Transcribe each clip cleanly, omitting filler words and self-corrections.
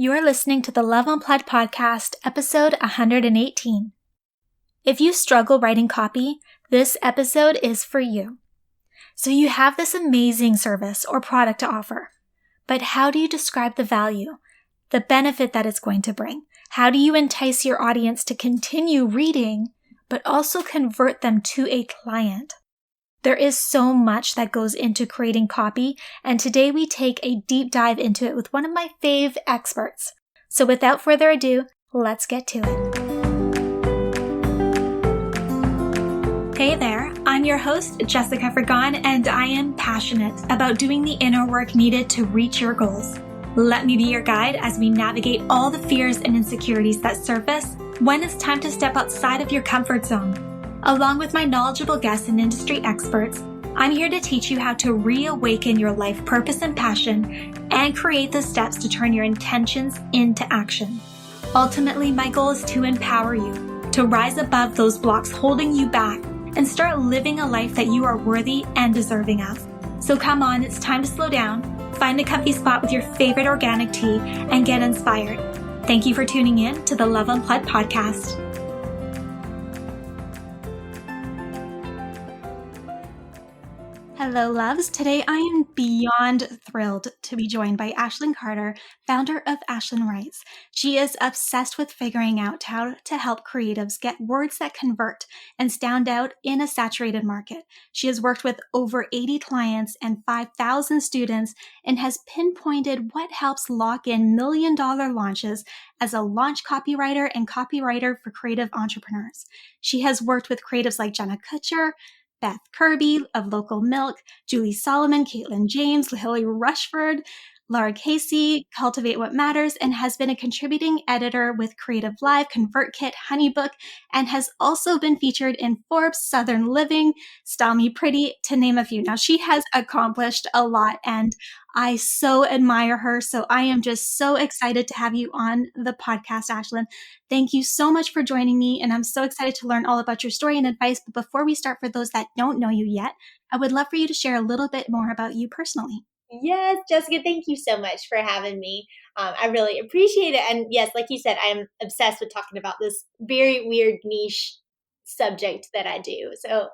You're listening to the Love Unplugged podcast, episode 118. If you struggle writing copy, this episode is for you. So you have this amazing service or product to offer, but how do you describe the value, the benefit that it's going to bring? How do you entice your audience to continue reading, but also convert them to a client? There is so much that goes into creating copy, and today we take a deep dive into it with one of my fave experts. So without further ado, let's get to it. Hey there, I'm your host, Jessica Fergon, and I am passionate about doing the inner work needed to reach your goals. Let me be your guide as we navigate all the fears and insecurities that surface when it's time to step outside of your comfort zone. Along with my knowledgeable guests and industry experts, I'm here to teach you how to reawaken your life purpose and passion and create the steps to turn your intentions into action. Ultimately, my goal is to empower you to rise above those blocks holding you back and start living a life that you are worthy and deserving of. So come on, it's time to slow down, find a comfy spot with your favorite organic tea, and get inspired. Thank you for tuning in to the Love Unplugged podcast. Hello, loves. Today I am beyond thrilled to be joined by Ashlyn Carter, founder of Ashlyn Writes. She is obsessed with figuring out how to help creatives get words that convert and stand out in a saturated market. She has worked with over 80 clients and 5,000 students and has pinpointed what helps lock in million-dollar launches as a launch copywriter and copywriter for creative entrepreneurs. She has worked with creatives like Jenna Kutcher, Beth Kirby of Local Milk, Julie Solomon, Caitlin James, Hilary Rushford, Laura Casey, Cultivate What Matters, and has been a contributing editor with Creative Live, ConvertKit, Honeybook, and has also been featured in Forbes, Southern Living, Style Me Pretty, to name a few. Now, she has accomplished a lot, and I so admire her. So I am just so excited to have you on the podcast, Ashlyn. Thank you so much for joining me, and I'm so excited to learn all about your story and advice. But before we start, for those that don't know you yet, I would love for you to share a little bit more about you personally. Yes, Jessica, thank you so much for having me. I really appreciate it. And yes, like you said, I'm obsessed with talking about this very weird niche subject that I do. So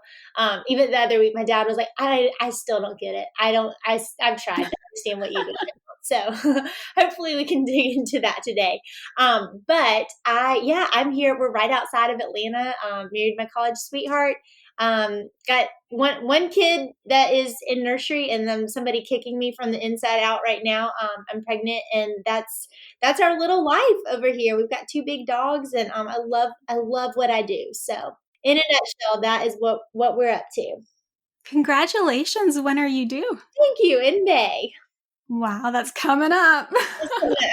even the other week, my dad was like, I still don't get it. I've tried to understand what you do. So hopefully we can dig into that today. But I'm here. We're right outside of Atlanta. Married my college sweetheart. Got one kid that is in nursery, and then somebody kicking me from the inside out right now. I'm pregnant, and that's our little life over here. We've got 2 big dogs, and I love what I do. So in a nutshell, that is what we're up to. Congratulations. When are you due? Thank you. In May. Wow, that's coming up.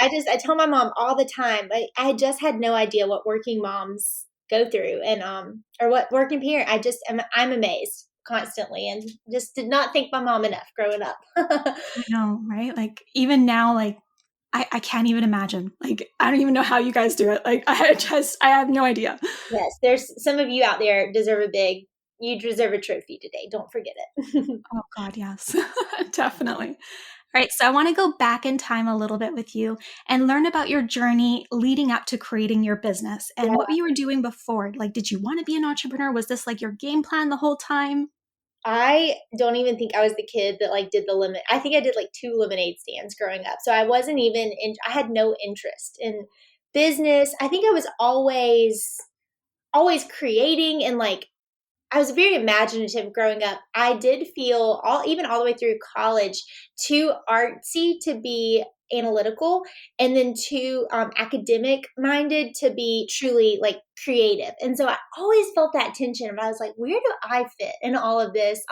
I tell my mom all the time, I just had no idea what working moms go through and or what working parent. I'm amazed constantly, and just did not thank my mom enough growing up. I know, right? Like even now, like I can't even imagine. Like I don't even know how you guys do it. Like I have no idea. Yes, there's some of you out there you deserve a trophy today. Don't forget it. Oh God, yes. Definitely. All right, so I want to go back in time a little bit with you and learn about your journey leading up to creating your business and what you were doing before. Like, did you want to be an entrepreneur? Was this like your game plan the whole time? I don't even think I was the kid that did the lemon. I think I did 2 lemonade stands growing up. So I wasn't even I had no interest in business. I think I was always creating, and I was very imaginative growing up. I did feel even all the way through college too artsy to be analytical, and then too academic minded to be truly creative. And so I always felt that tension. And I was like, where do I fit in all of this?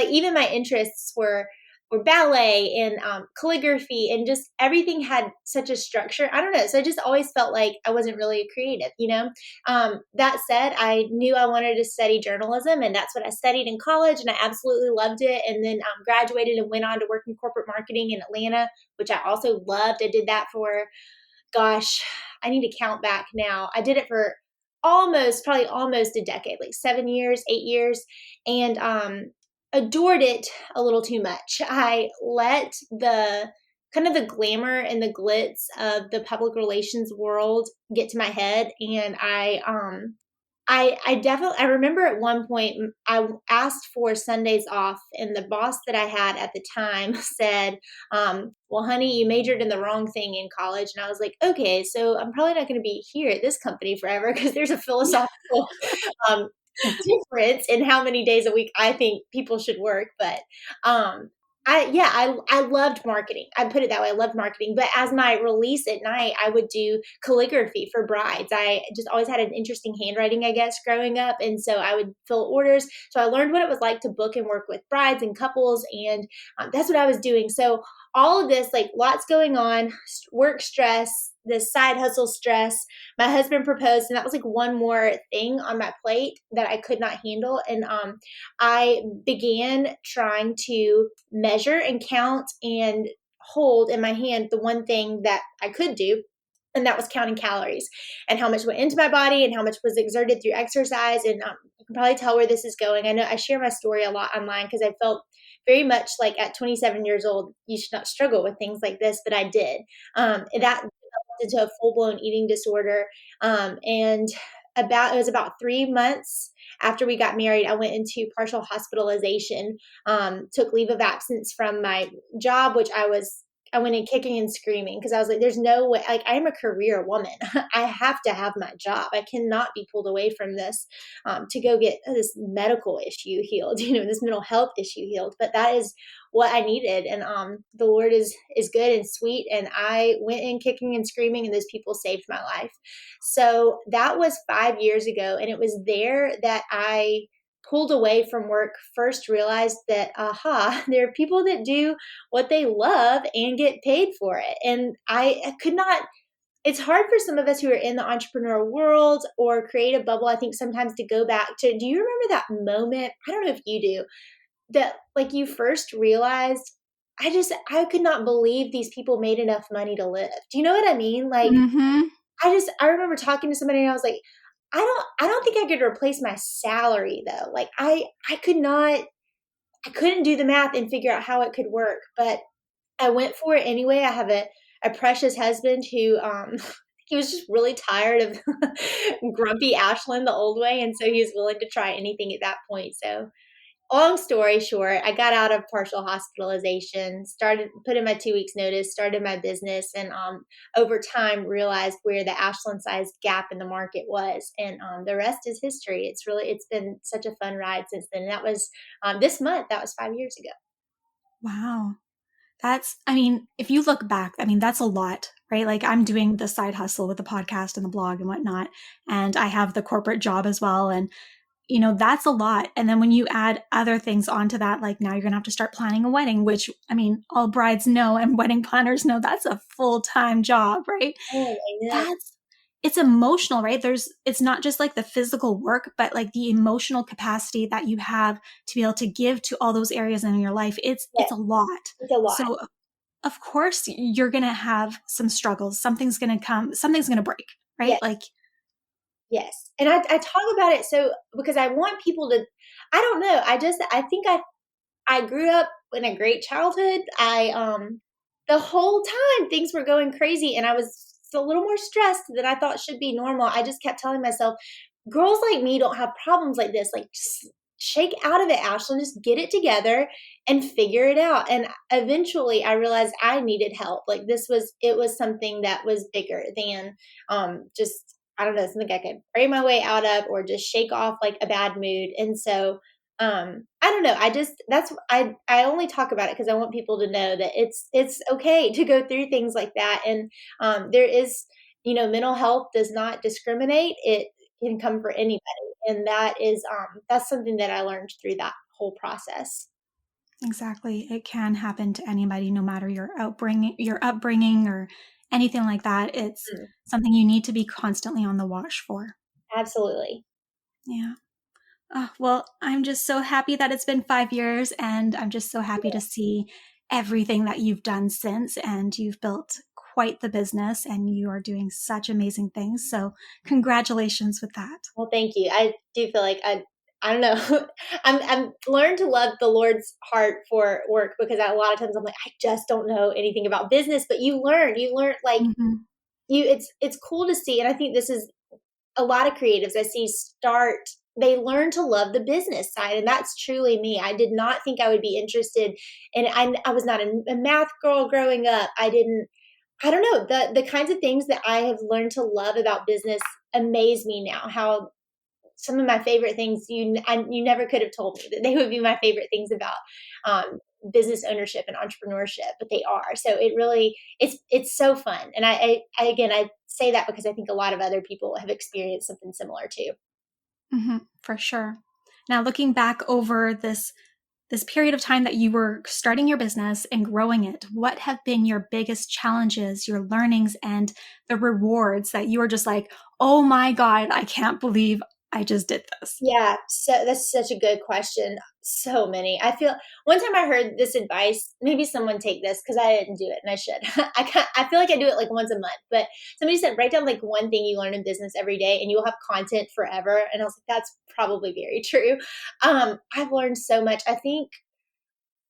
Even my interests were ballet and calligraphy, and just everything had such a structure. I don't know. So I just always felt like I wasn't really creative, That said, I knew I wanted to study journalism, and that's what I studied in college, and I absolutely loved it. And then graduated and went on to work in corporate marketing in Atlanta, which I also loved. I did that for, gosh, I need to count back now. I did it for probably almost a decade, 7 years, 8 years. And adored it a little too much. I let the kind of the glamour and the glitz of the public relations world get to my head, and I definitely I remember at one point I asked for Sundays off, and the boss that I had at the time said, "Well, honey, you majored in the wrong thing in college." And I was like, "Okay, so I'm probably not going to be here at this company forever because there's a philosophical um, difference in how many days a week I think people should work." But um, I loved marketing. I put it that way. I loved marketing. But as my release at night, I would do calligraphy for brides. I just always had an interesting handwriting, I guess, growing up, and so I would fill orders. So I learned what it was like to book and work with brides and couples, and that's what I was doing. So all of this, like, lots going on, work stress, this side hustle stress. My husband proposed, and that was like one more thing on my plate that I could not handle. And I began trying to measure and count and hold in my hand the one thing that I could do, and that was counting calories and how much went into my body and how much was exerted through exercise. And you can probably tell where this is going. I know I share my story a lot online because I felt very much like at 27 years old, you should not struggle with things like this, but I did. That developed into a full blown eating disorder. And it was about 3 months after we got married, I went into partial hospitalization, took leave of absence from my job, which I went in kicking and screaming because I was like, there's no way, like, I'm a career woman. I have to have my job. I cannot be pulled away from this to go get this medical issue healed, this mental health issue healed. But that is what I needed. And the Lord is good and sweet. And I went in kicking and screaming, and those people saved my life. So that was 5 years ago. And it was there that I pulled away from work, first realized that, there are people that do what they love and get paid for it. And I could not, it's hard for some of us who are in the entrepreneur world or creative bubble, I think sometimes to go back to, do you remember that moment? I don't know if you do, that like you first realized, I could not believe these people made enough money to live. Do you know what I mean? Like, Mhm. I remember talking to somebody and I was like, I don't think I could replace my salary though. Like I could not, I couldn't do the math and figure out how it could work, but I went for it anyway. I have a precious husband who he was just really tired of grumpy Ashlyn the old way, and so he was willing to try anything at that point. So long story short, I got out of partial hospitalization, started put in my 2 weeks notice, started my business, and over time realized where the Ashland size gap in the market was, and the rest is history. It's been such a fun ride since then. And that was this month. That was 5 years ago. Wow. I mean, if you look back, I mean, that's a lot, right? Like I'm doing the side hustle with the podcast and the blog and whatnot, and I have the corporate job as well. And, that's a lot. And then when you add other things onto that, like now you're going to have to start planning a wedding, which I mean, all brides know and wedding planners know that's a full-time job, right? Oh, amen. That's it's emotional, right? It's not just like the physical work, but like the emotional capacity that you have to be able to give to all those areas in your life. It's Yes, a lot. it's a lot. So of course you're going to have some struggles. Something's going to come, something's going to break, right? Yes. Like, Yes. And I talk about it so because I want people to, I don't know. I think I grew up in a great childhood. The whole time things were going crazy and I was a little more stressed than I thought should be normal. I just kept telling myself, girls like me don't have problems like this. Like, just shake out of it, Ashlyn. Just get it together and figure it out. And eventually I realized I needed help. Like, it was something that was bigger than just, I don't know, something I could pray my way out of or just shake off like a bad mood. And so I don't know. I only talk about it because I want people to know that it's okay to go through things like that. And there is, mental health does not discriminate. It can come for anybody. And that's something that I learned through that whole process. exactly. It can happen to anybody, no matter your upbringing or anything like that. It's Mm, something you need to be constantly on the watch for. absolutely. Yeah. Oh, well, I'm just so happy that it's been 5 years, and I'm just so happy Yeah. to see everything that you've done since. And you've built quite the business, and you are doing such amazing things. So, congratulations with that. Well, thank you. I do feel like I don't know. I'm learned to love the Lord's heart for work because a lot of times I'm like, I just don't know anything about business, but you learn like Mhm. it's cool to see. And I think this is a lot of creatives I see they learn to love the business side. And that's truly me. I did not think I would be interested. And I was not a math girl growing up. I don't know, the kinds of things that I have learned to love about business amaze me now. How some of my favorite things you never could have told me that they would be my favorite things about business ownership and entrepreneurship, but they are. So it really it's so fun, and I again I say that because I think a lot of other people have experienced something similar too. For sure. Now, looking back over this period of time that you were starting your business and growing it, what have been your biggest challenges, your learnings, and the rewards that you were just like, oh my God, I can't believe I just did this? Yeah, so that's such a good question. So many. I feel one time I heard this advice. Maybe someone take this because I didn't do it, and I should. I feel like I do it like once a month. But somebody said write down like one thing you learn in business every day, and you'll have content forever. And I was like, that's probably very true. I've learned so much. I think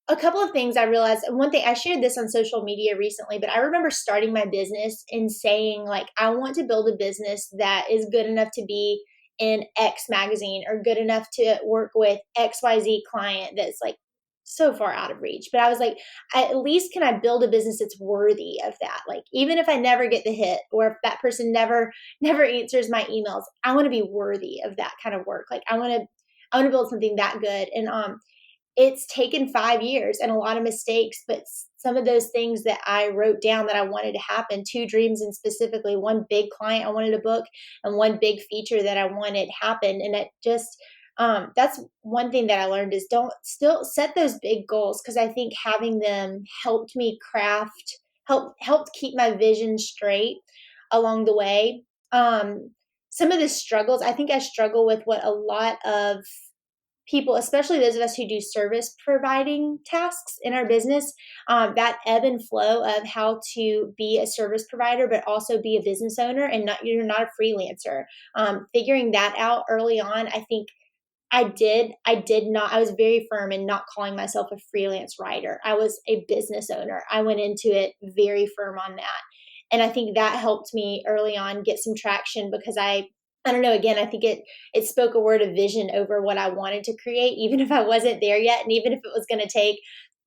a couple of things I realized, and one thing I shared this on social media recently, but I remember starting my business and saying, like, I want to build a business that is good enough to be in X magazine or good enough to work with XYZ client that's like so far out of reach. But I was like, at least can I build a business that's worthy of that? Like, even if I never get the hit or if that person never answers my emails, I want to be worthy of that kind of work. Like I want to build something that good. And it's taken 5 years and a lot of mistakes, but some of those things that I wrote down that I wanted to happen, two dreams and specifically one big client I wanted to book and one big feature that I wanted happened. And it just, that's one thing that I learned is don't still set those big goals. Cause I think having them helped me helped keep my vision straight along the way. Some of the struggles, I think I struggle with what a lot of people, especially those of us who do service providing tasks in our business, that ebb and flow of how to be a service provider, but also be a business owner and you're not a freelancer. Figuring that out early on, I think I did not, I was very firm in not calling myself a freelance writer. I was a business owner. I went into it very firm on that. And I think that helped me early on get some traction because I don't know, again, I think it spoke a word of vision over what I wanted to create, even if I wasn't there yet. And even if it was going to take,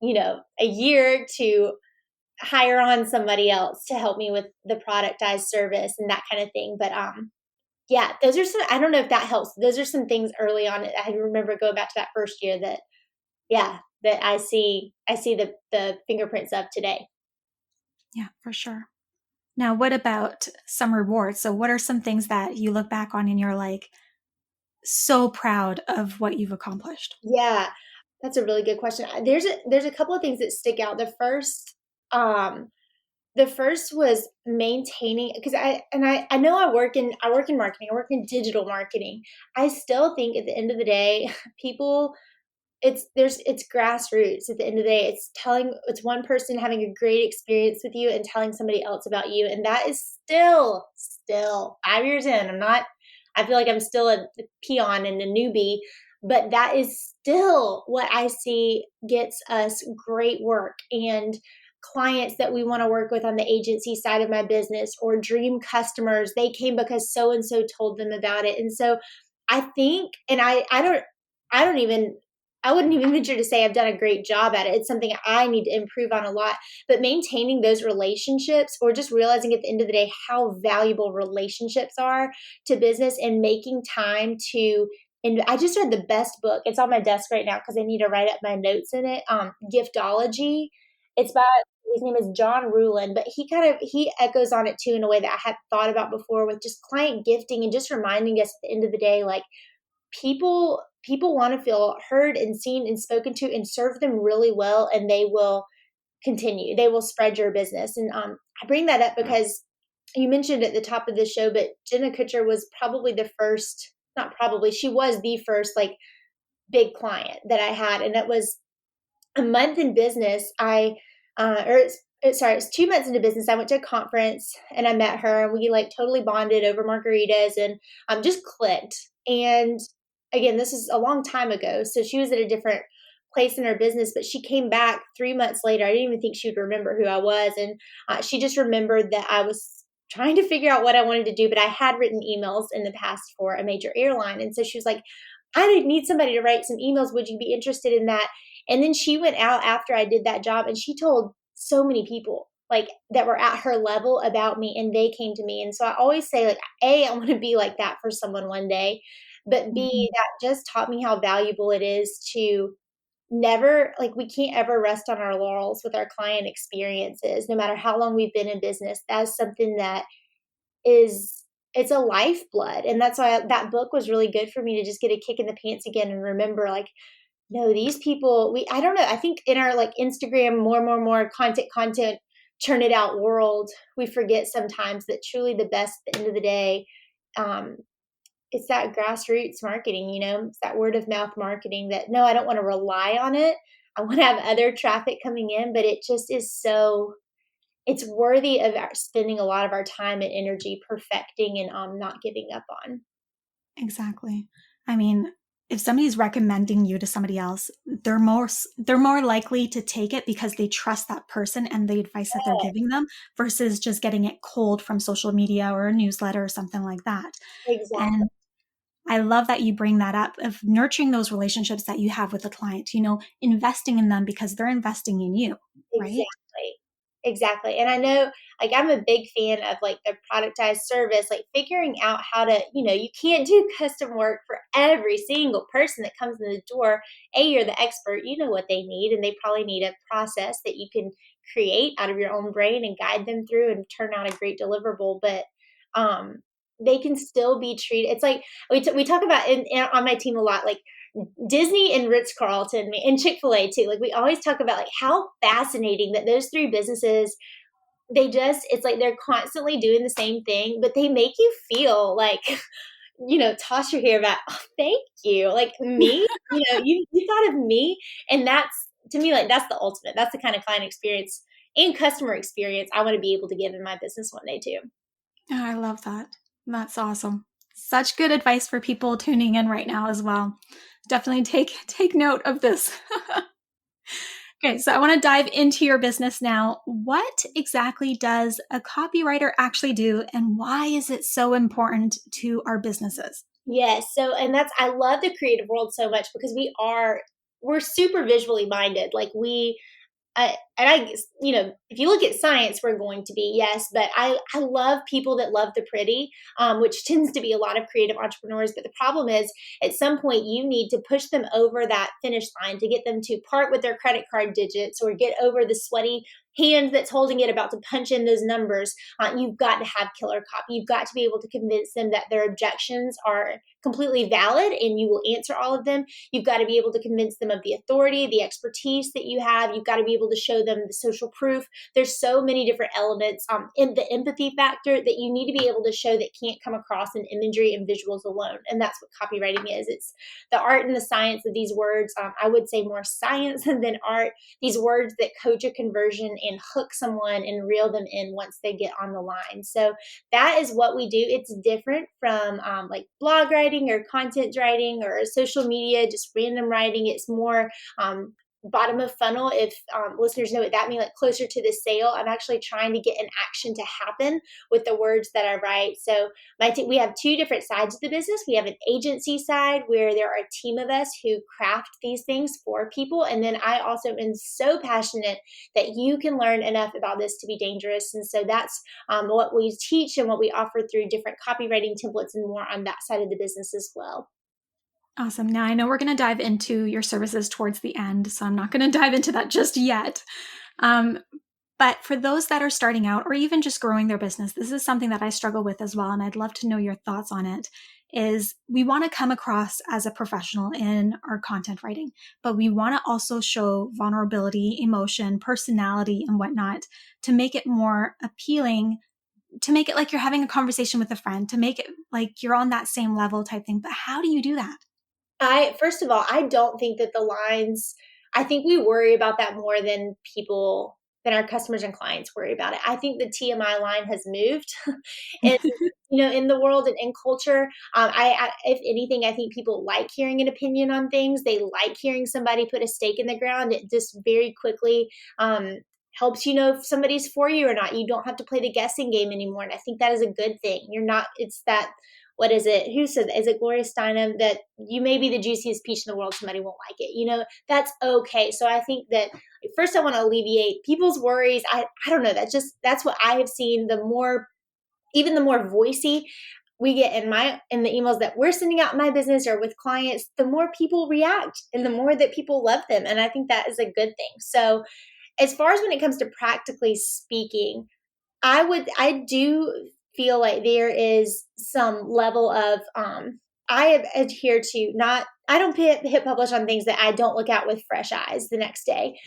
a year to hire on somebody else to help me with the productized service and that kind of thing. But yeah, those are some, I don't know if that helps. Those are some things early on. I remember going back to that first year that, yeah, that I see the fingerprints of today. Yeah, for sure. Now, what about some rewards? So, what are some things that you look back on and you're like so proud of what you've accomplished? Yeah, that's a really good question. There's a couple of things that stick out. Um, the first was maintaining because I know I work in marketing. I work in digital marketing. I still think at the end of the day, people it's grassroots at the end of the day. It's one person having a great experience with you and telling somebody else about you. And that is still 5 years in. I feel like I'm still a peon and a newbie, but that is still what I see gets us great work and clients that we want to work with on the agency side of my business or dream customers. They came because so and so told them about it. And so I think, and I don't even, I wouldn't even venture to say I've done a great job at it. It's something I need to improve on a lot. But maintaining those relationships or just realizing at the end of the day how valuable relationships are to business and making time to and I just read the best book. It's on my desk right now because I need to write up my notes in it. Giftology. It's by his name is John Rulin, but he echoes on it too in a way that I had thought about before with just client gifting and just reminding us at the end of the day, like people want to feel heard and seen and spoken to and serve them really well and they will continue, they will spread your business. And I bring that up because you mentioned at the top of the show, but Jenna Kutcher was probably the first, not probably, she was the first like big client that I had. And it was a month in business. It's 2 months into business. I went to a conference and I met her and we like totally bonded over margaritas and just clicked. And again, this is a long time ago. So she was at a different place in her business, but she came back 3 months later. I didn't even think she would remember who I was. And she just remembered that I was trying to figure out what I wanted to do, but I had written emails in the past for a major airline. And so she was like, I need somebody to write some emails. Would you be interested in that? And then she went out after I did that job and she told so many people like that were at her level about me and they came to me. And so I always say like, A, I want to be like that for someone one day, but B, Mhm. that just taught me how valuable it is to never like we can't ever rest on our laurels with our client experiences no matter how long we've been in business. That's something that is it's a lifeblood, and that's why that book was really good for me to just get a kick in the pants again and remember like no, these people we I don't know, I think in our like Instagram more content churn it out world, we forget sometimes that truly the best at the end of the day, um it's that grassroots marketing, it's that word of mouth marketing that no, I don't want to rely on it. I want to have other traffic coming in, but it just is so it's worthy of spending a lot of our time and energy perfecting and not giving up on. Exactly. I mean, if somebody's recommending you to somebody else, they're more likely to take it because they trust that person and the advice that they're giving them versus just getting it cold from social media or a newsletter or something like that. Exactly. And I love that you bring that up of nurturing those relationships that you have with the client, investing in them because they're investing in you, right? Exactly. Exactly. And I know, like, I'm a big fan of like the productized service, like figuring out how to, you can't do custom work for every single person that comes in the door. A, you're the expert, you know what they need, and they probably need a process that you can create out of your own brain and guide them through and turn out a great deliverable. But um, they can still be treated. It's like we talk about on my team a lot, like Disney and Ritz Carlton and Chick fil A too. Like we always talk about like how fascinating that those three businesses, it's like they're constantly doing the same thing, but they make you feel like, toss your hair back. Oh, thank you. Like me, you thought of me. And that's to me, like that's the ultimate. That's the kind of client experience and customer experience I want to be able to give in my business one day too. Oh, I love that. That's awesome. Such good advice for people tuning in right now as well. Definitely take note of this. Okay, so I want to dive into your business now. What exactly does a copywriter actually do and why is it so important to our businesses? Yes. So, and I love the creative world so much because we're super visually minded. Like if you look at science, we're going to be, yes, but I love people that love the pretty, which tends to be a lot of creative entrepreneurs. But the problem is, at some point, you need to push them over that finish line to get them to part with their credit card digits or get over the sweaty hand that's holding it about to punch in those numbers. You've got to have killer copy. You've got to be able to convince them that their objections are completely valid and you will answer all of them. You've got to be able to convince them of the authority, the expertise that you have. You've got to be able to show them the social proof. There's so many different elements in the empathy factor that you need to be able to show that can't come across in imagery and visuals alone. And that's what copywriting is. It's the art and the science of these words. I would say more science than art. These words that coach a conversion and hook someone and reel them in once they get on the line. So that is what we do. It's different from like blog writing or content writing or social media, just random writing. It's more bottom of funnel. If listeners know what that means, like closer to the sale, I'm actually trying to get an action to happen with the words that I write. So we have two different sides of the business. We have an agency side where there are a team of us who craft these things for people. And then I also am so passionate that you can learn enough about this to be dangerous. And so that's what we teach and what we offer through different copywriting templates and more on that side of the business as well. Awesome. Now I know we're going to dive into your services towards the end, so I'm not going to dive into that just yet. Um, but for those that are starting out or even just growing their business, this is something that I struggle with as well, and I'd love to know your thoughts on it. Is we want to come across as a professional in our content writing, but we want to also show vulnerability, emotion, personality, and whatnot to make it more appealing, to make it like you're having a conversation with a friend, to make it like you're on that same level type thing. But how do you do that? First of all, I don't think that the lines, I think we worry about that more than people than our customers and clients worry about it. I think the TMI line has moved. And in the world and in culture, if anything, I think people like hearing an opinion on things. They like hearing somebody put a stake in the ground. It just very quickly helps you know if somebody's for you or not. You don't have to play the guessing game anymore, and I think that is a good thing. You're not. It's that. What is it? Who said that? Is it Gloria Steinem that you may be the juiciest peach in the world? Somebody won't like it. That's okay. So I think that first I want to alleviate people's worries. I don't know. That's what I have seen. Even the more voicey we get in the emails that we're sending out in my business or with clients, the more people react and the more that people love them. And I think that is a good thing. So as far as when it comes to practically speaking, I do feel like there is some level of I adhere to not I don't hit publish on things that I don't look at with fresh eyes the next day.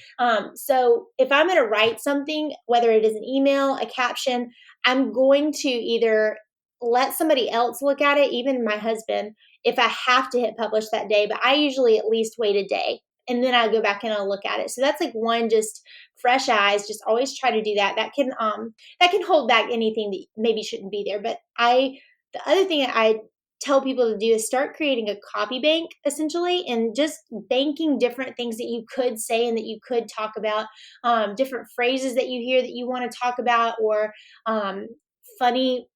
So if I'm going to write something, whether it is an email, a caption, I'm going to either let somebody else look at it, even my husband, if I have to hit publish that day. But I usually at least wait a day and then I go back and I'll look at it. So that's like one, just fresh eyes. Just always try to do that. That can hold back anything that maybe shouldn't be there. But the other thing that I tell people to do is start creating a copy bank essentially, and just banking different things that you could say and that you could talk about, different phrases that you hear that you want to talk about, or funny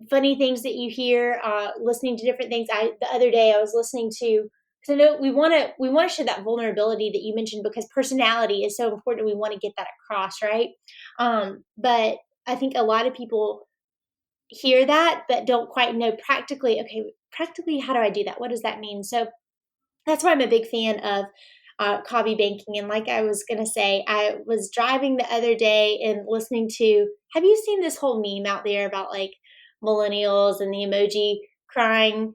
things that you hear, listening to different things. The other day I was listening to, because I know we want to show that vulnerability that you mentioned, because personality is so important. We want to get that across, right? But I think a lot of people hear that but don't quite know practically. Okay, practically, how do I do that? What does that mean? So that's why I'm a big fan of copy banking. And like I was going to say, I was driving the other day and listening to, have you seen this whole meme out there about like millennials and the emoji crying,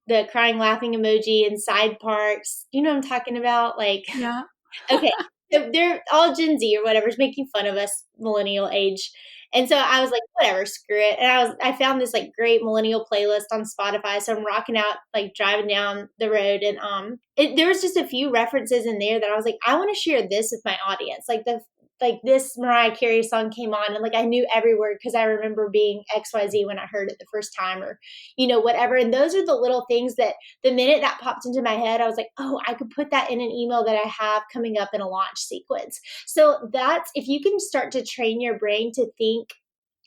the crying laughing emoji in side parks? You know what I'm talking about? Like, Yeah. okay. So they're all Gen Z or whatever's making fun of us millennial age. And so I was like, whatever, screw it. And I found this like great millennial playlist on Spotify. So I'm rocking out, like driving down the road, and there was just a few references in there that I was like, I want to share this with my audience. Like this Mariah Carey song came on, and like I knew every word because I remember being XYZ when I heard it the first time, or whatever. And those are the little things that the minute that popped into my head, I was like, oh, I could put that in an email that I have coming up in a launch sequence. So that's, if you can start to train your brain to think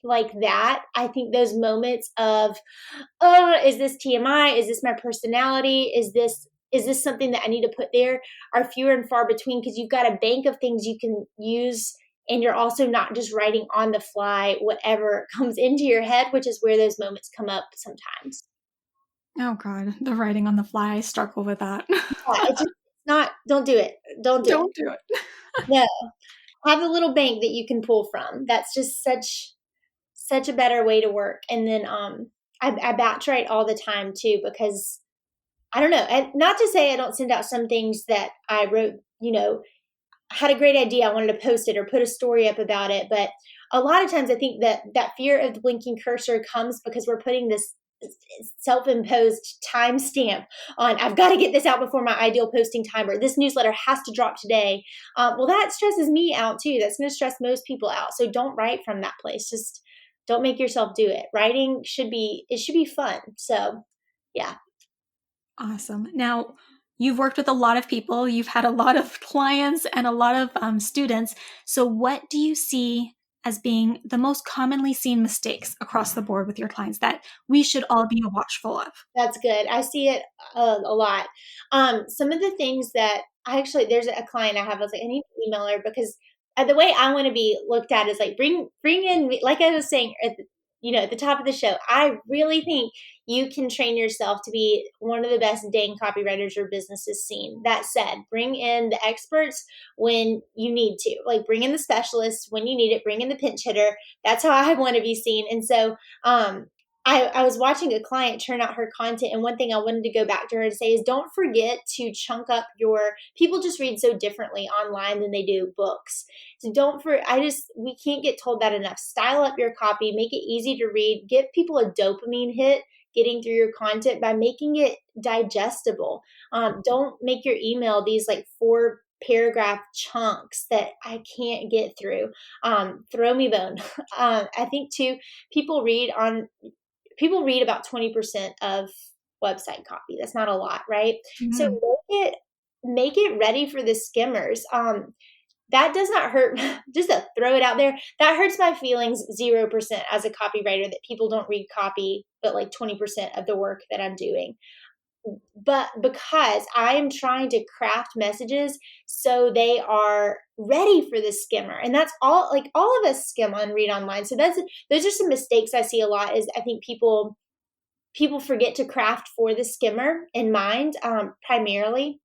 like that, I think those moments of, oh, is this TMI? Is this my personality? Is this something that I need to put there, are fewer and far between, because you've got a bank of things you can use, and you're also not just writing on the fly whatever comes into your head, which is where those moments come up sometimes. Oh God, the writing on the fly. I struggle with that. Yeah, it's not, don't do it. Don't do it. Don't do it. No. Have a little bank that you can pull from. That's just such a better way to work. And then I batch write all the time too, because I don't know. And not to say I don't send out some things that I wrote, had a great idea, I wanted to post it or put a story up about it. But a lot of times I think that fear of the blinking cursor comes because we're putting this self-imposed timestamp on, I've got to get this out before my ideal posting time, or this newsletter has to drop today. Well, that stresses me out too. That's going to stress most people out. So don't write from that place. Just don't make yourself do it. Writing should be fun. So yeah. Awesome. Now, you've worked with a lot of people, you've had a lot of clients and a lot of students. So, what do you see as being the most commonly seen mistakes across the board with your clients that we should all be watchful of? That's good. I see it a lot. Some of the things that there's a client I have. I was like, I need to email her, because the way I want to be looked at is like, bring in, like I was saying at the top of the show. I really think you can train yourself to be one of the best dang copywriters your business has seen. That said, bring in the experts when you need to. Like, bring in the specialists when you need it. Bring in the pinch hitter. That's how I want to be seen. And so, I was watching a client turn out her content, and one thing I wanted to go back to her and say is, don't forget to chunk up people just read so differently online than they do books. So we can't get told that enough. Style up your copy, make it easy to read, give people a dopamine hit getting through your content by making it digestible. Don't make your email these like 4 paragraph chunks that I can't get through. Throw me bone. I think too, people read on people read about 20% of website copy. That's not a lot, right? So Mhm. make it ready for the skimmers. That does not hurt. Just to throw it out there, that hurts my feelings 0% as a copywriter that people don't read copy, but like 20% of the work that I'm doing. But because I am trying to craft messages so they are ready for the skimmer. And that's all, like all of us skim on read online. So those are some mistakes I see a lot is I think people forget to craft for the skimmer in mind, primarily.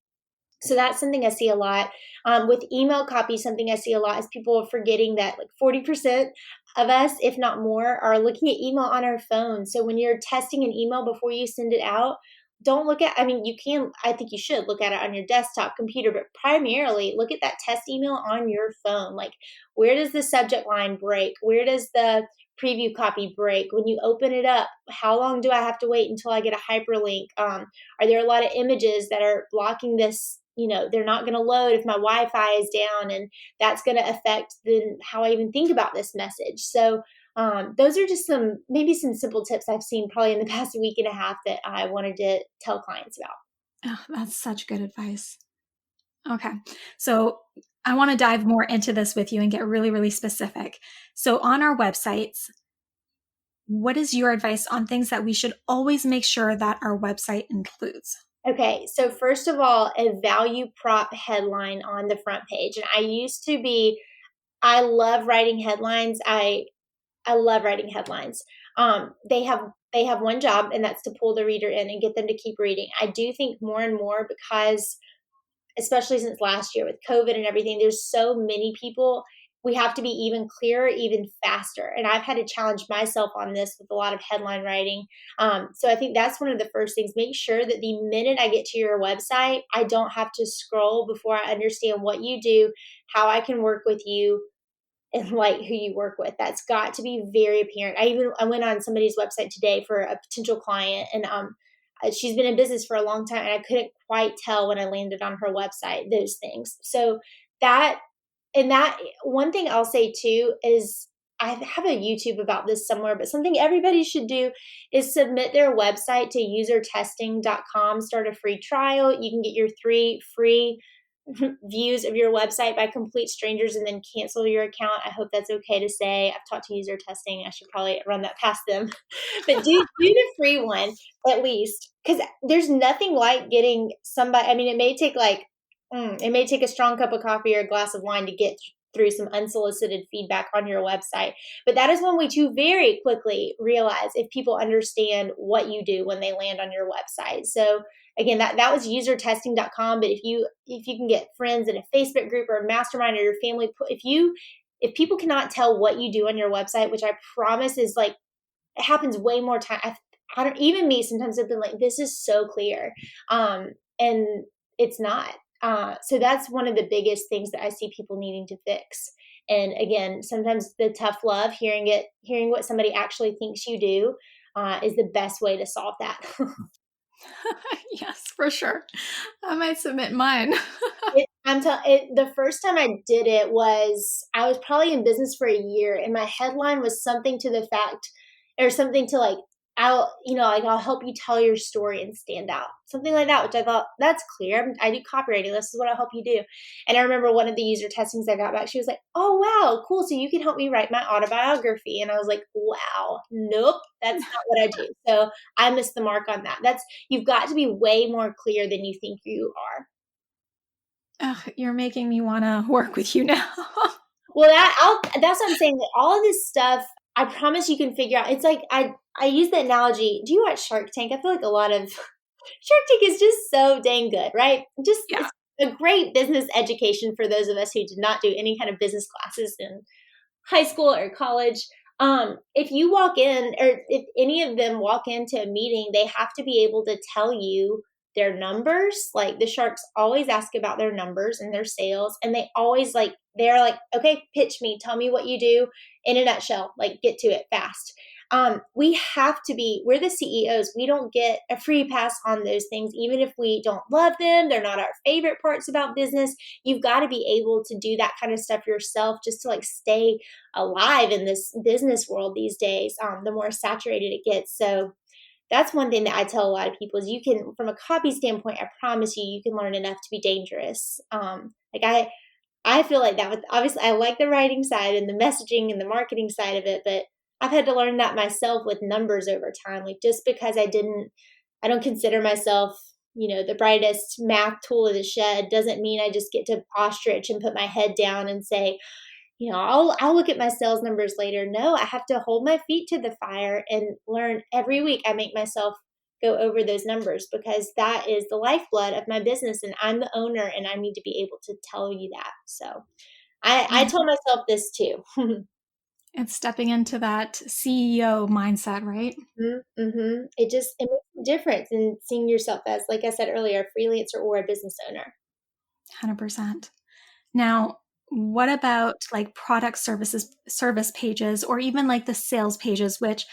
So that's something I see a lot. With email copy, something I see a lot is people are forgetting that like 40% of us, if not more, are looking at email on our phone. So when you're testing an email before you send it out, don't look at, I mean, you can, I think you should look at it on your desktop computer, but primarily look at that test email on your phone. Like, where does the subject line break? Where does the preview copy break? When you open it up, how long do I have to wait until I get a hyperlink? Are there a lot of images that are blocking this? They're not going to load if my Wi-Fi is down, and that's going to affect then how I even think about this message. So those are just maybe some simple tips I've seen probably in the past week and a half that I wanted to tell clients about. Oh, that's such good advice. Okay. So I want to dive more into this with you and get really, really specific. So on our websites, what is your advice on things that we should always make sure that our website includes? Okay, so first of all, a value prop headline on the front page. And I love writing headlines. I love writing headlines. They have one job, and that's to pull the reader in and get them to keep reading. I do think more and more because, especially since last year with COVID and everything, there's so many people. We have to be even clearer, even faster. And I've had to challenge myself on this with a lot of headline writing. So I think that's one of the first things. Make sure that the minute I get to your website, I don't have to scroll before I understand what you do, how I can work with you, and like who you work with. That's got to be very apparent. I went on somebody's website today for a potential client, and she's been in business for a long time, and I couldn't quite tell when I landed on her website those things. So that and that one thing I'll say too is I have a YouTube about this somewhere, but something everybody should do is submit their website to usertesting.com, start a free trial. You can get your 3 free views of your website by complete strangers and then cancel your account. I hope that's okay to say. I've talked to user testing. I should probably run that past them. But do the free one at least, because there's nothing like getting somebody. I mean, it may take a strong cup of coffee or a glass of wine to get through some unsolicited feedback on your website. But that is one way to very quickly realize if people understand what you do when they land on your website. So again, that was usertesting.com. But if you can get friends in a Facebook group or a mastermind or your family, if people cannot tell what you do on your website, which I promise is like it happens way more time. I don't even me sometimes have been like, this is so clear, and it's not. So that's one of the biggest things that I see people needing to fix. And again, sometimes the tough love, hearing what somebody actually thinks you do, is the best way to solve that. Yes, for sure. I might submit mine. The first time I did it was I was probably in business for a year, and my headline was something to the fact, or something to like, I'll help you tell your story and stand out, something like that. Which I thought that's clear. I do copywriting. This is what I'll help you do. And I remember one of the user testings I got back. She was like, "Oh wow, cool! So you can help me write my autobiography." And I was like, "Wow, nope, that's not what I do." So I missed the mark on that. You've got to be way more clear than you think you are. Ugh, you're making me want to work with you now. Well, that's what I'm saying. That all of this stuff, I promise you can figure out. It's like I use the analogy. Do you watch Shark Tank? I feel like a lot of Shark Tank is just so dang good, right? Just Yeah. it's a great business education for those of us who did not do any kind of business classes in high school or college. If you walk in, or if any of them walk into a meeting, they have to be able to tell you their numbers. Like the sharks always ask about their numbers and their sales, and they're like, okay, pitch me, tell me what you do in a nutshell, like get to it fast. We have to be, we're the CEOs. We don't get a free pass on those things, even if we don't love them. They're not our favorite parts about business. You've got to be able to do that kind of stuff yourself just to like stay alive in this business world these days. The more saturated it gets. So that's one thing that I tell a lot of people is you can, from a copy standpoint, I promise you, you can learn enough to be dangerous. I feel like that with, obviously I like the writing side and the messaging and the marketing side of it, but I've had to learn that myself with numbers over time. Like just because I don't consider myself, the brightest math tool in the shed doesn't mean I just get to ostrich and put my head down and say, I'll look at my sales numbers later. No, I have to hold my feet to the fire and learn every week. I make myself go over those numbers because that is the lifeblood of my business and I'm the owner and I need to be able to tell you that. So I Mhm. tell myself this too. It's stepping into that CEO mindset, right? Mm-hmm. It makes a difference in seeing yourself as, like I said earlier, a freelancer or a business owner. 100%. Now, what about like product service pages or even like the sales pages, which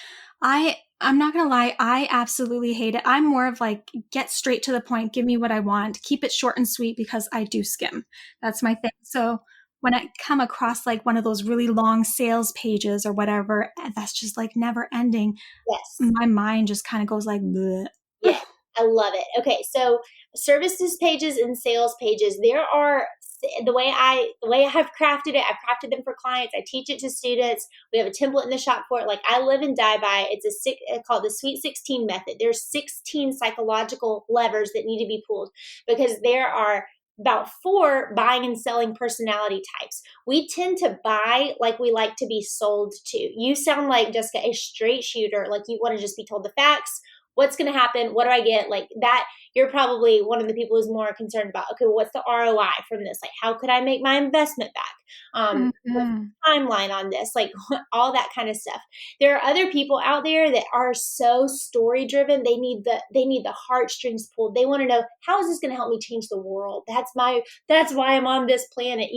I'm not going to lie, I absolutely hate it. I'm more of like get straight to the point, give me what I want, keep it short and sweet because I do skim. That's my thing. So when I come across like one of those really long sales pages or whatever, that's just like never ending, Yes. my mind just kind of goes like, bleh. Yeah, I love it. Okay, so services pages and sales pages, the way I have crafted it, I've crafted them for clients. I teach it to students. We have a template in the shop for it. Like I live and die by it. Called the Sweet 16 method. There's 16 psychological levers that need to be pulled because there are about 4 buying and selling personality types. We tend to buy like we like to be sold to. You sound like Jessica, a straight shooter, like you want to just be told the facts. What's going to happen? What do I get? Like that, you're probably one of the people who's more concerned about, okay, what's the ROI from this? Like, how could I make my investment back? What's Mhm. the timeline on this? Like, all that kind of stuff. There are other people out there that are so story driven. They need the heartstrings pulled. They want to know, how is this going to help me change the world? That's why I'm on this planet.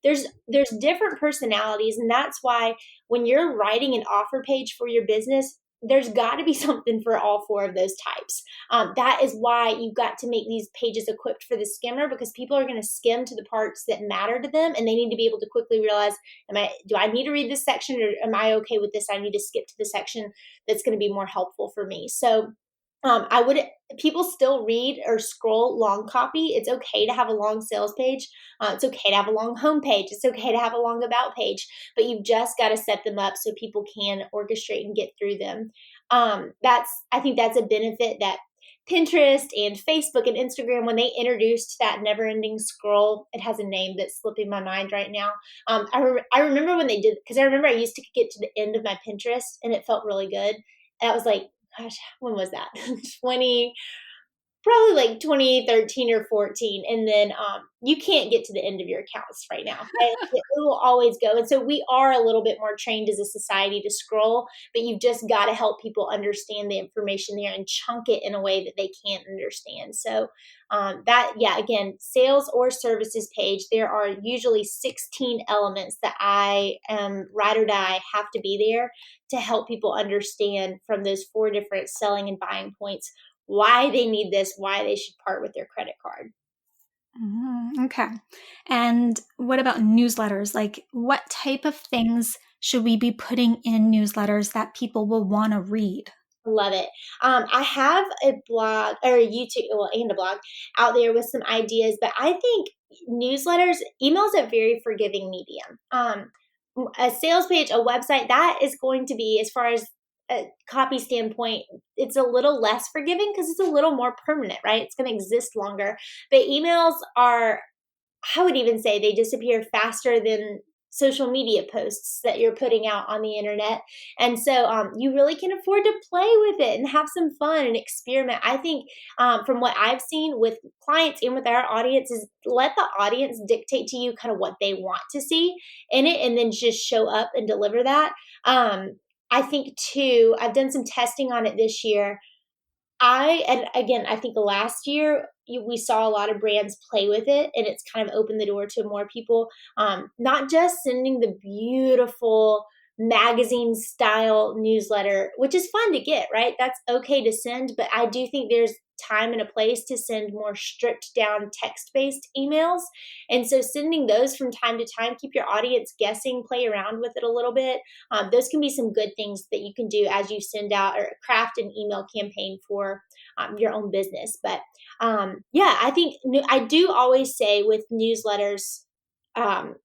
There's different personalities, and that's why when you're writing an offer page for your business, there's got to be something for all 4 of those types. That is why you've got to make these pages equipped for the skimmer because people are going to skim to the parts that matter to them, and they need to be able to quickly realize, do I need to read this section, or am I okay with this? I need to skip to the section that's going to be more helpful for me. So I would people still read or scroll long copy. It's okay to have a long sales page. It's okay to have a long home page. It's okay to have a long about page, but you've just got to set them up so people can orchestrate and get through them. I think that's a benefit that Pinterest and Facebook and Instagram, when they introduced that never ending scroll, it has a name that's slipping my mind right now. I remember when they did, because I remember I used to get to the end of my Pinterest and it felt really good. And I was like, gosh, when was that? 20, probably like 2013 or 14. And then you can't get to the end of your accounts right now. It will always go. And so we are a little bit more trained as a society to scroll, but you've just got to help people understand the information there and chunk it in a way that they can't understand. So again, sales or services page, there are usually 16 elements that I ride or die have to be there to help people understand from those 4 different selling and buying points why they need this, why they should part with their credit card. Okay. And what about newsletters? Like, what type of things should we be putting in newsletters that people will want to read? Love it. I have a blog or a YouTube, well, and a blog out there with some ideas, but I think email is a very forgiving medium. A sales page, a website, that is going to be, as far as a copy standpoint, it's a little less forgiving because it's a little more permanent, right? It's going to exist longer. But emails are, I would even say they disappear faster than social media posts that you're putting out on the internet. And so you really can afford to play with it and have some fun and experiment. I think from what I've seen with clients and with our audience is let the audience dictate to you kind of what they want to see in it and then just show up and deliver that. I think too, I've done some testing on it this year. And again, I think last year we saw a lot of brands play with it, and it's kind of opened the door to more people. Not just sending the beautiful magazine style newsletter, which is fun to get, right? That's okay to send, but I do think there's time and a place to send more stripped down text based emails. And so sending those from time to time, keep your audience guessing, play around with it a little bit. Those can be some good things that you can do as you send out or craft an email campaign for your own business. But yeah, I think I do always say with newsletters, or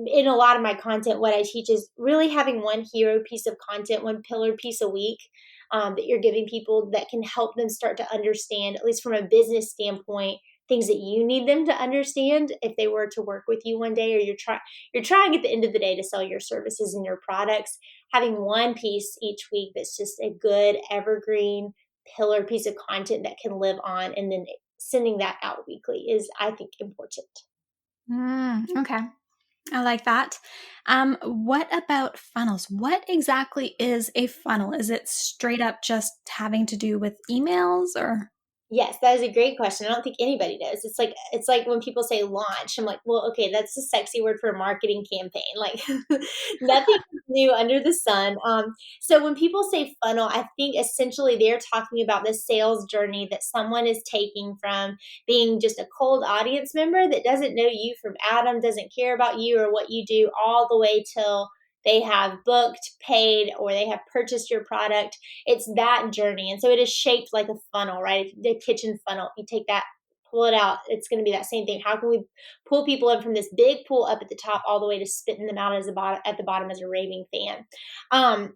in a lot of my content, what I teach is really having one hero piece of content, one pillar piece a week that you're giving people that can help them start to understand, at least from a business standpoint, things that you need them to understand if they were to work with you one day, or you're trying at the end of the day to sell your services and your products. Having one piece each week that's just a good evergreen pillar piece of content that can live on, and then sending that out weekly is, I think, important. Okay. I like that. What about funnels? What exactly is a funnel? Is it straight up just having to do with emails or? Yes, that is a great question. I don't think anybody knows. It's like when people say launch, I'm like, well, okay, that's a sexy word for a marketing campaign. Like nothing new under the sun. So when people say funnel, I think essentially they're talking about the sales journey that someone is taking from being just a cold audience member that doesn't know you from Adam, doesn't care about you or what you do, all the way till they have booked, paid, or they have purchased your product. It's that journey. And so it is shaped like a funnel, right? The kitchen funnel, you take that, pull it out, it's going to be that same thing. How can we pull people in from this big pool up at the top all the way to spitting them out as at the bottom as a raving fan?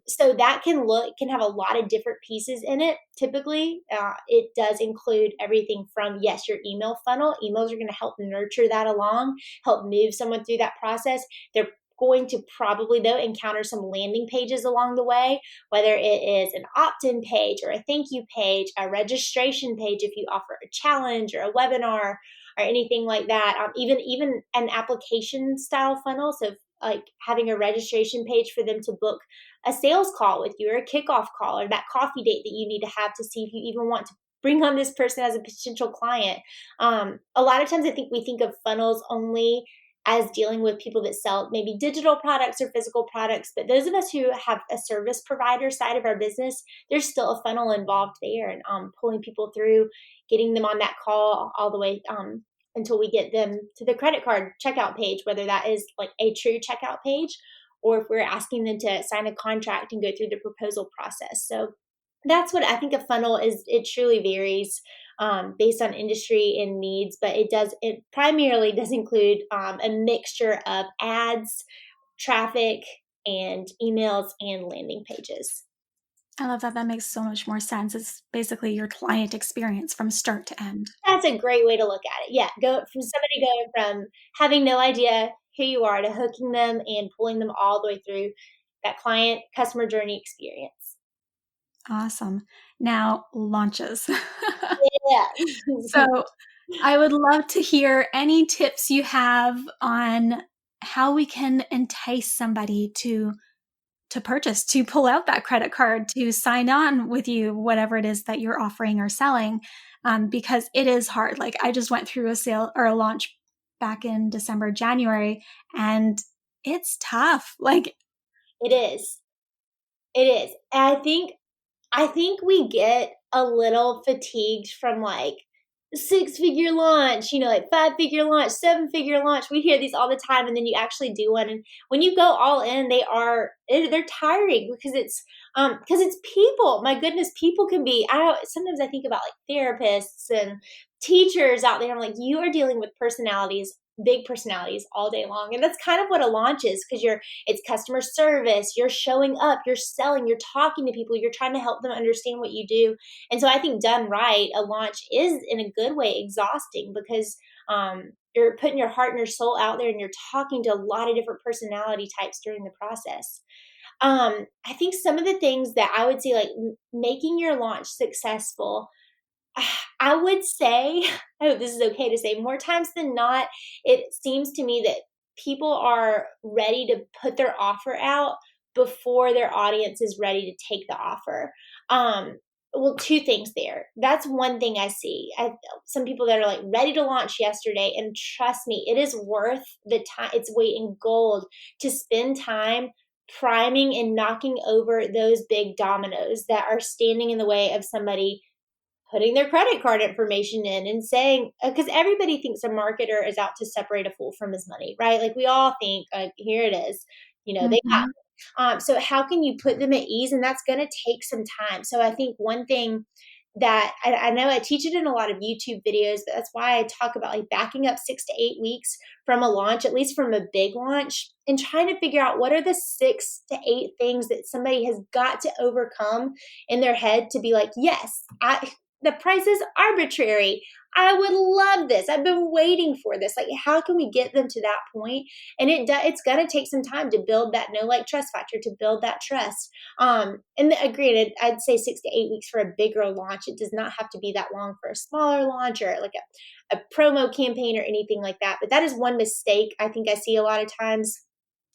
So that can have a lot of different pieces in it. Typically, it does include everything from, yes, your email funnel. Emails are going to help nurture that along, help move someone through that process. They're going to probably, though, encounter some landing pages along the way, whether it is an opt-in page or a thank you page, a registration page if you offer a challenge or a webinar or anything like that. Even an application style funnel. So like having a registration page for them to book a sales call with you, or a kickoff call, or that coffee date that you need to have to see if you even want to bring on this person as a potential client. A lot of times I think we think of funnels only as dealing with people that sell maybe digital products or physical products. But those of us who have a service provider side of our business, there's still a funnel involved there, and pulling people through, getting them on that call all the way until we get them to the credit card checkout page, whether that is like a true checkout page, or if we're asking them to sign a contract and go through the proposal process. So that's what I think a funnel is. It truly varies based on industry and needs, but it primarily does include a mixture of ads, traffic, and emails and landing pages. I love that. That makes so much more sense. It's basically your client experience from start to end. That's a great way to look at it. Yeah, go from somebody going from having no idea who you are to hooking them and pulling them all the way through that client customer journey experience. Awesome. Now, launches. Yeah. So, I would love to hear any tips you have on how we can entice somebody to purchase, to pull out that credit card, to sign on with you, whatever it is that you're offering or selling, because it is hard. Like I just went through a sale or a launch back in December, January, and it's tough. Like, It is. It is. And I think we get a little fatigued from like six-figure launch, like five-figure launch, seven-figure launch. We hear these all the time, and then you actually do one. And when you go all in, they're tiring because it's people. My goodness, people can be. Sometimes I think about like therapists and teachers out there. I'm like, you are dealing with personalities, big personalities all day long, and that's kind of what a launch is, because it's customer service. You're showing up, you're selling, you're talking to people, you're trying to help them understand what you do. And so I think done right, a launch is in a good way exhausting, because you're putting your heart and your soul out there, and you're talking to a lot of different personality types during the process. I think some of the things that I would say, like making your launch successful, I would say, I hope this is okay to say, more times than not, it seems to me that people are ready to put their offer out before their audience is ready to take the offer. Well, two things there. That's one thing I see. Some people that are like ready to launch yesterday, and trust me, it is worth the time. It's weight in gold to spend time priming and knocking over those big dominoes that are standing in the way of somebody putting their credit card information in and saying, because everybody thinks a marketer is out to separate a fool from his money, right? Like we all think, here it is, they got Mhm. so how can you put them at ease? And that's going to take some time. So I think one thing that I know I teach it in a lot of YouTube videos, but that's why I talk about like backing up 6 to 8 weeks from a launch, at least from a big launch, and trying to figure out what are the 6 to 8 things that somebody has got to overcome in their head to be like, yes, the price is arbitrary. I would love this. I've been waiting for this. Like, how can we get them to that point? And it's going to take some time to build that know, like, trust factor, to build that trust. Granted, I'd say 6 to 8 weeks for a bigger launch. It does not have to be that long for a smaller launch or like a promo campaign or anything like that. But that is one mistake I think I see a lot of times.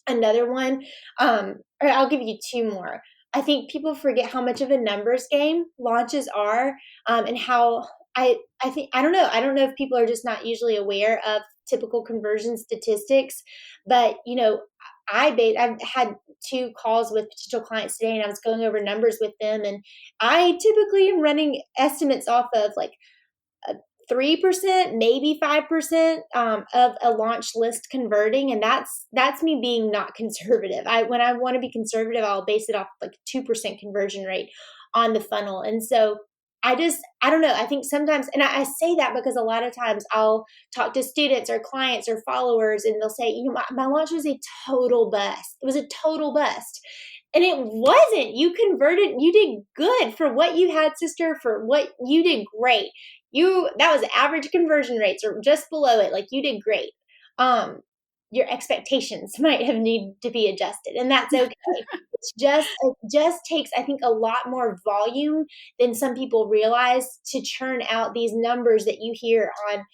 Another one, or I'll give you two more. I think people forget how much of a numbers game launches are, and how I think I don't know. I don't know if people are just not usually aware of typical conversion statistics, but I've had 2 calls with potential clients today, and I was going over numbers with them, and I typically am running estimates off of like 3%, maybe 5% of a launch list converting, and that's me being not conservative. When I want to be conservative, I'll base it off like 2% conversion rate on the funnel, and so I don't know. I think sometimes, and I say that because a lot of times I'll talk to students or clients or followers, and they'll say, my launch was a total bust. It was a total bust. And it wasn't. You converted, you did good for what you had, sister, for what you did great. That was average conversion rates or just below it. Like you did great. Your expectations might have need to be adjusted, and that's okay. It just takes, I think, a lot more volume than some people realize to churn out these numbers that you hear on,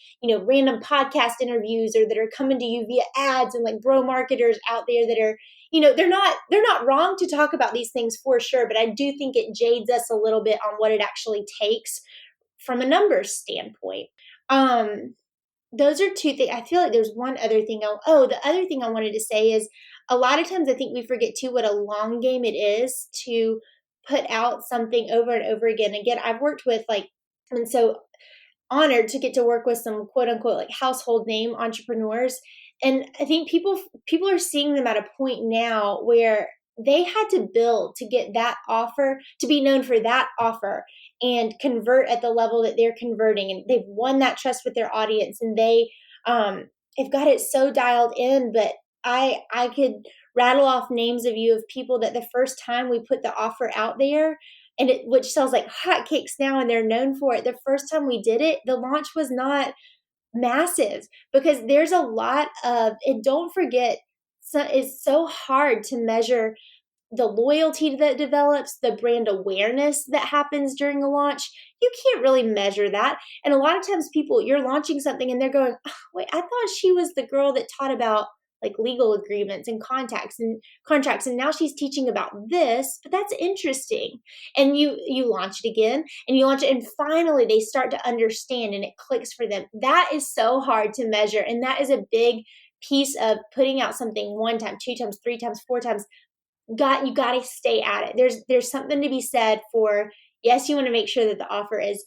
random podcast interviews or that are coming to you via ads, and like bro marketers out there that are, they're not wrong to talk about these things for sure, but I do think it jades us a little bit on what it actually takes from a numbers standpoint. Those are two things. I feel like there's one other thing. The other thing I wanted to say is a lot of times I think we forget too what a long game it is to put out something over and over again. Again, I've worked with and so honored to get to work with some quote unquote like household name entrepreneurs. And I think people are seeing them at a point now where they had to build to get that offer, to be known for that offer and convert at the level that they're converting. And they've won that trust with their audience, and they've got it so dialed in. But I could rattle off names of people that the first time we put the offer out there, which sells like hotcakes now, and they're known for it. The first time we did it, the launch was not massive because there's a lot of, and don't forget, it's so hard to measure the loyalty that develops, the brand awareness that happens during a launch. You can't really measure that. And a lot of times you're launching something and they're going, oh, wait, I thought she was the girl that taught about like legal agreements and contacts and contracts, and now she's teaching about this, but that's interesting. And you launch it again, and you launch it, and finally they start to understand and it clicks for them. That is so hard to measure, and that is a big piece of putting out something 1 time, 2 times, 3 times, 4 times. You got to stay at it. There's something to be said for, yes, you want to make sure that the offer is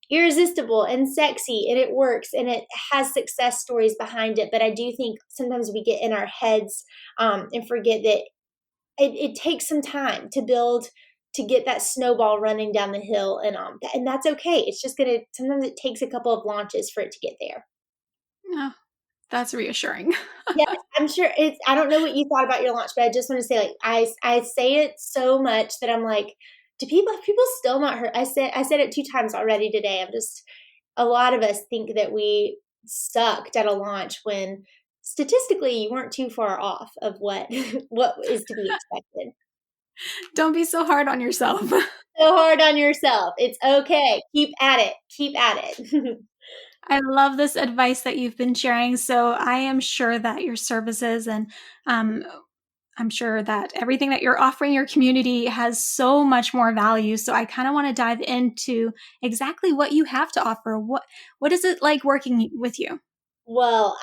irresistible and sexy and it works and it has success stories behind it. But I do think sometimes we get in our heads and forget that it takes some time to build, to get that snowball running down the hill, and that's okay. It's just sometimes it takes a couple of launches for it to get there. Oh, that's reassuring. Yes, I'm sure I don't know what you thought about your launch, but I just want to say, like, I say it so much that I'm like, do people still not heard? I said it 2 times already today. A lot of us think that we sucked at a launch when statistically you weren't too far off of what what is to be expected. Don't be so hard on yourself. So hard on yourself. It's okay. Keep at it. Keep at it. I love this advice that you've been sharing. So I am sure that your services and I'm sure that everything that you're offering your community has so much more value. So I kind of want to dive into exactly what you have to offer. What is it like working with you? Well,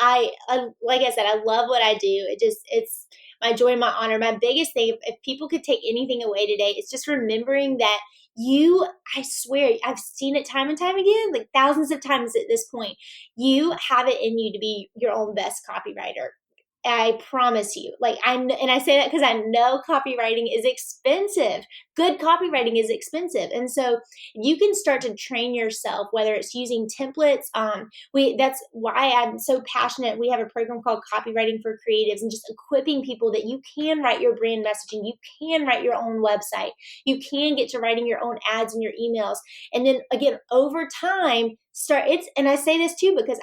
like I said, I love what I do. It's my joy and my honor. My biggest thing, if people could take anything away today, it's just remembering that I swear, I've seen it time and time again, like thousands of times at this point. You have it in you to be your own best copywriter. I promise you. And I say that because I know copywriting is expensive. Good copywriting is expensive. And so you can start to train yourself, whether it's using templates. That's why I'm so passionate. We have a program called Copywriting for Creatives, and just equipping people that you can write your brand messaging, you can write your own website, you can get to writing your own ads and your emails. And then again, over time, and I say this too because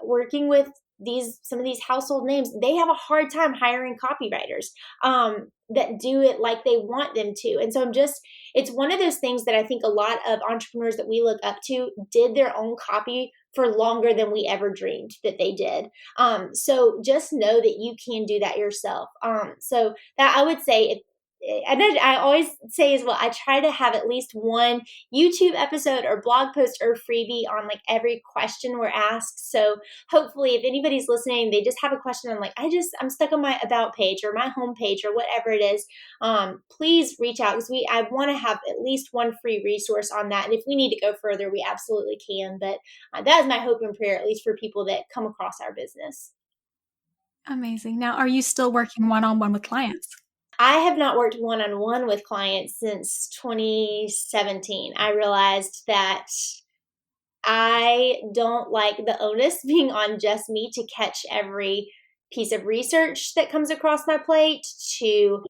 working with some of these household names, they have a hard time hiring copywriters that do it like they want them to. And so it's one of those things that I think a lot of entrepreneurs that we look up to did their own copy for longer than we ever dreamed that they did. So just know that you can do that yourself. So that I would say, I always say as well, I try to have at least one YouTube episode or blog post or freebie on like every question we're asked. So hopefully if anybody's listening, they just have a question. I'm stuck on my about page or my home page or whatever it is. Please reach out because I want to have at least one free resource on that. And if we need to go further, we absolutely can. But that is my hope and prayer, at least for people that come across our business. Amazing. Now, are you still working one-on-one with clients? I have not worked one-on-one with clients since 2017. I realized that I don't like the onus being on just me to catch every piece of research that comes across my plate, to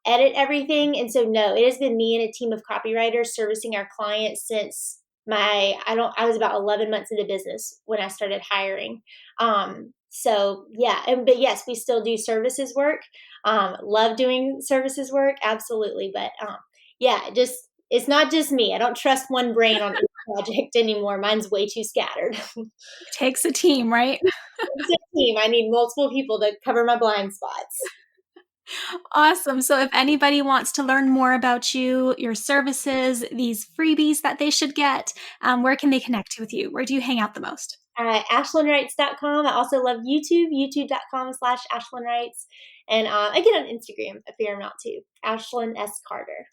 edit everything. And so, no, it has been me and a team of copywriters servicing our clients since I was about 11 months into business when I started hiring. So yeah, but yes, we still do services work. Love doing services work. Absolutely. But, yeah, it's not just me. I don't trust one brain on each project anymore. Mine's way too scattered. It takes a team, right? It's a team. I need multiple people to cover my blind spots. Awesome. So if anybody wants to learn more about you, your services, these freebies that they should get, where can they connect with you? Where do you hang out the most? AshlynWrites.com. I also love YouTube, youtube.com/AshlynWrites. And I get on Instagram a fair amount too, Ashlyn S. Carter.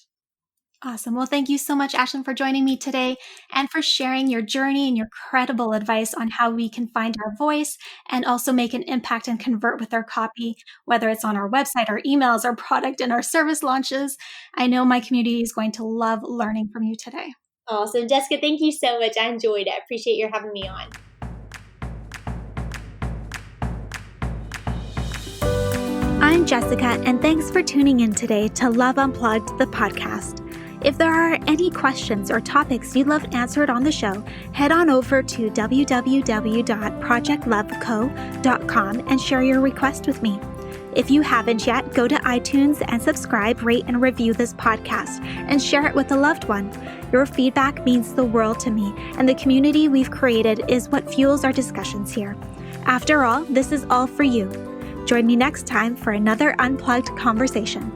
Awesome. Well, thank you so much, Ashlyn, for joining me today and for sharing your journey and your credible advice on how we can find our voice and also make an impact and convert with our copy, whether it's on our website, our emails, our product, and our service launches. I know my community is going to love learning from you today. Awesome. Jessica, thank you so much. I enjoyed it. I appreciate your having me on. I'm Jessica, and thanks for tuning in today to Love Unplugged, the podcast. If there are any questions or topics you'd love answered on the show, head on over to www.projectloveco.com and share your request with me. If you haven't yet, go to iTunes and subscribe, rate, and review this podcast and share it with a loved one. Your feedback means the world to me, and the community we've created is what fuels our discussions here. After all, this is all for you. Join me next time for another unplugged conversation.